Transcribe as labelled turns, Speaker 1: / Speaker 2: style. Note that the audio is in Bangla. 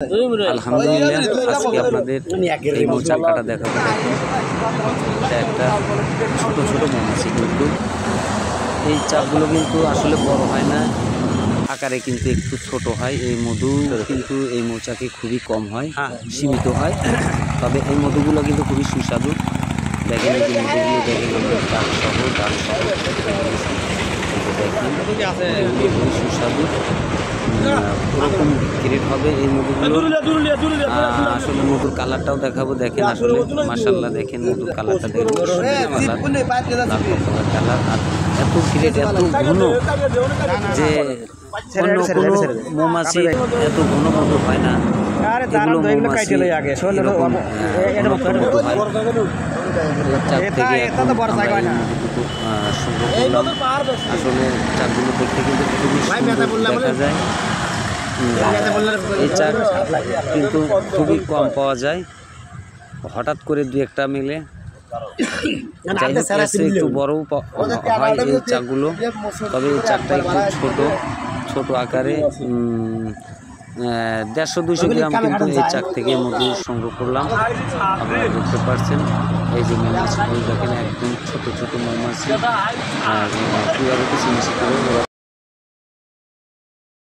Speaker 1: আলহামদুলিল্লাহ আজকে আপনাদের এই মৌচাকটা দেখাবো। এটা একটা ছোট ছোট মৌমাছি, কিন্তু এই চাকগুলো কিন্তু আসলে বড় হয় না, আকারে কিন্তু একটু ছোট হয়। এই মধু কিন্তু এই মৌচাকে খুবই কম হয়, সীমিত হয়। তবে এই মধুগুলো কিন্তু খুবই সুস্বাদু। দেখেন এই যে মধুগুলো, দেখেন ডাল সহ দেখেন খুবই সুস্বাদু। ওরকম গ্রেড হবে এই মধুগুলো। আসলে মধুর কালারটাও দেখাবো। দেখেন আসলে মাশাআল্লাহ, দেখেন মধুর কালারটা দেখেন, কালার। আর এত গ্রেড, এত ঘন যে অন্য কোনো মৌমাছি এত ঘন মধু হয় না। এগুলো মৌমাছি এরকম মধু হয়। আসলে চাকগুলো দেখতে কিন্তু খুবই সুন্দর দেখা যায়। এই চাক কিন্তু খুবই কম পাওয়া যায়, হঠাৎ করে দু একটা মিলে। একটু বড় হয় এই চাকগুলো, তবে এই চাকটা একটু ছোট আকারে। 150-200 গ্রাম কিন্তু এই চাক থেকে মধু সংগ্রহ করলাম। আপনারা দেখতে পাচ্ছেন এই যে মৌমাছিগুলো দেখেন, একদম ছোট ছোট মৌমাছি। আর কীভাবে কিছু মিশি করে